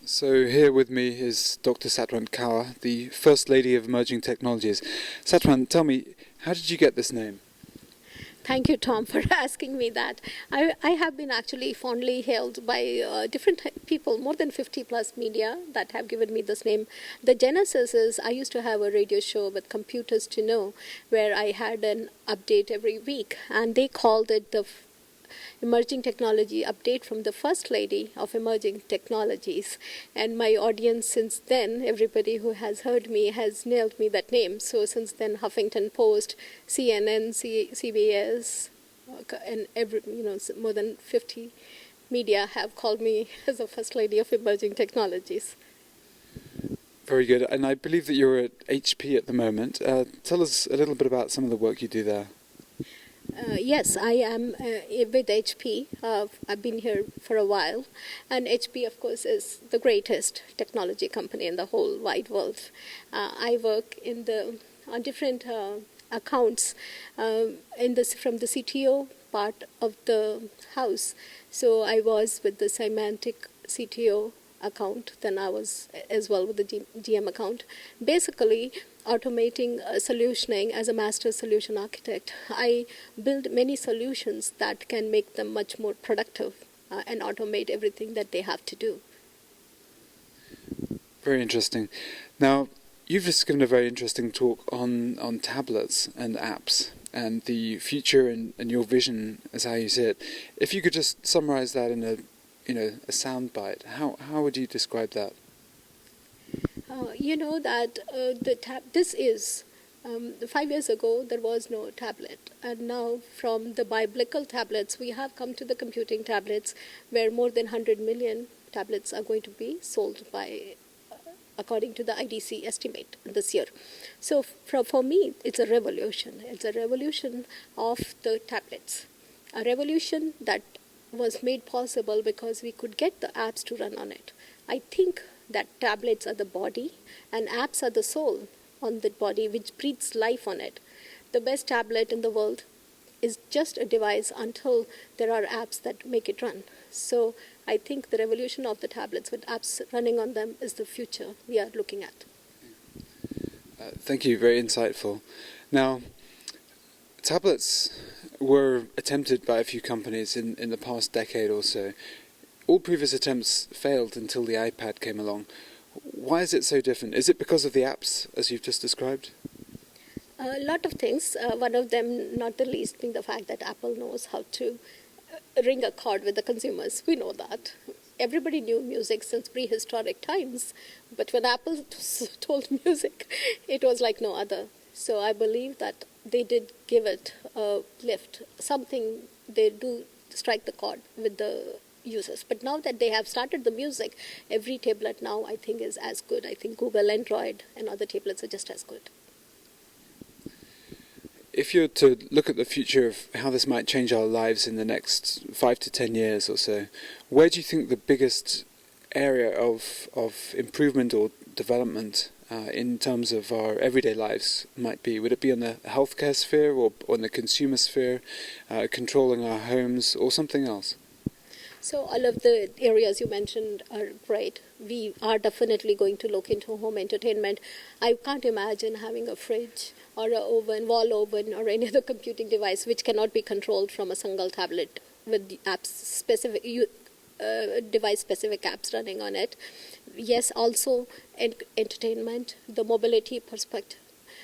So here with me is Dr. Satwant Kaur, the First Lady of Emerging Technologies. Satwant, tell me, how did you get this name? Thank you, Tom, for asking me that. I have been actually fondly hailed by different people, more than 50 plus media that have given me this name. The genesis is I used to have a radio show with Computers to Know where I had an update every week, and they called it the emerging technology update from the First Lady of Emerging Technologies. And my audience since then, everybody who has heard me has nailed me that name. So since then, Huffington Post, CNN, CBS, and more than 50 media have called me as the First Lady of Emerging Technologies. Very good. And I believe that you're at HP at the moment. Tell us a little bit about some of the work you do there. Yes, I am with HP. I've been here for a while, and HP, of course, is the greatest technology company in the whole wide world. I work on different accounts from the CTO part of the house. So I was with the Semantic CTO account, then I was as well with the GM account. Basically, automating solutioning as a master solution architect, I build many solutions that can make them much more productive and automate everything that they have to do. Very interesting. Now, you've just given a very interesting talk on tablets and apps and the future and your vision as how you see it. If you could just summarize that in a sound bite, how would you describe that? This is 5 years ago there was no tablet, and now from the biblical tablets we have come to the computing tablets, where more than 100 million tablets are going to be sold by according to the IDC estimate this year. So for me, it's a revolution. It's a revolution of the tablets, a revolution that was made possible because we could get the apps to run on it. I think that tablets are the body and apps are the soul on that body, which breathes life on it. The best tablet in the world is just a device until there are apps that make it run. So I think the revolution of the tablets with apps running on them is the future we are looking at. Thank you, very insightful. Now, tablets were attempted by a few companies in the past decade or so. All previous attempts failed until the iPad came along. Why is it so different? Is it because of the apps, as you've just described? A lot of things. One of them, not the least, being the fact that Apple knows how to ring a chord with the consumers. We know that. Everybody knew music since prehistoric times, but when Apple told music, it was like no other. So I believe that they did give it a lift. Something they do strike the chord with the users. But now that they have started the music, every tablet now I think is as good. I think Google, Android and other tablets are just as good. If you're to look at the future of how this might change our lives in the next 5 to 10 years or so, where do you think the biggest area of improvement or development in terms of our everyday lives might be? Would it be on the healthcare sphere or on the consumer sphere, controlling our homes, or something else? So all of the areas you mentioned are great. We are definitely going to look into home entertainment. I can't imagine having a fridge or an oven, wall oven, or any other computing device which cannot be controlled from a single tablet with the apps specific device-specific apps running on it. Yes, also entertainment, the mobility perspective.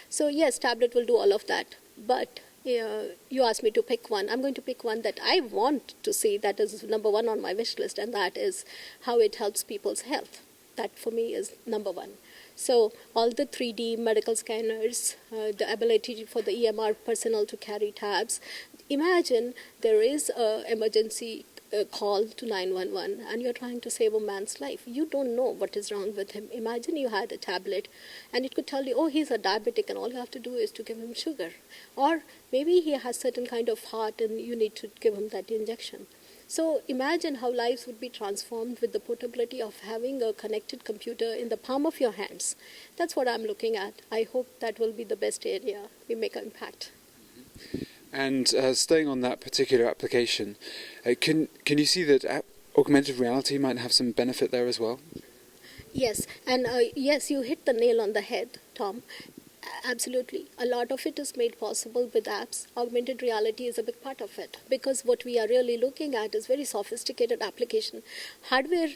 So yes, tablet will do all of that, but you asked me to pick one. I'm going to pick one that I want to see, that is number one on my wish list, and that is how it helps people's health. That for me is number one. So all the 3D medical scanners, the ability for the EMR personnel to carry tabs. Imagine there is an emergency call to 911 and you're trying to save a man's life. You don't know what is wrong with him. Imagine you had a tablet and it could tell you, oh, he's a diabetic and all you have to do is to give him sugar. Or maybe he has certain kind of heart and you need to give him that injection. So imagine how lives would be transformed with the portability of having a connected computer in the palm of your hands. That's what I'm looking at. I hope that will be the best area we make an impact. And staying on that particular application, can you see that augmented reality might have some benefit there as well? Yes, and yes, you hit the nail on the head, Tom. Absolutely. A lot of it is made possible with apps. Augmented reality is a big part of it because what we are really looking at is very sophisticated application. Hardware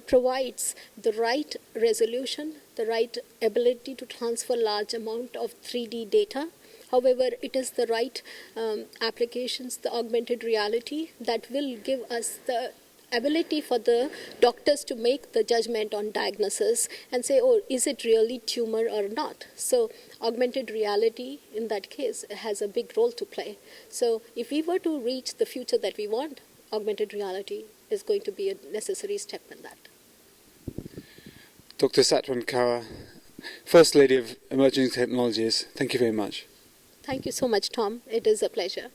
provides the right resolution, the right ability to transfer large amount of 3D data. However, it is the right applications, the augmented reality, that will give us the ability for the doctors to make the judgment on diagnosis and say, oh, is it really tumor or not? So augmented reality in that case has a big role to play. So if we were to reach the future that we want, augmented reality is going to be a necessary step in that. Dr. Satwant Kaur, First Lady of Emerging Technologies, thank you very much. Thank you so much, Tom. It is a pleasure.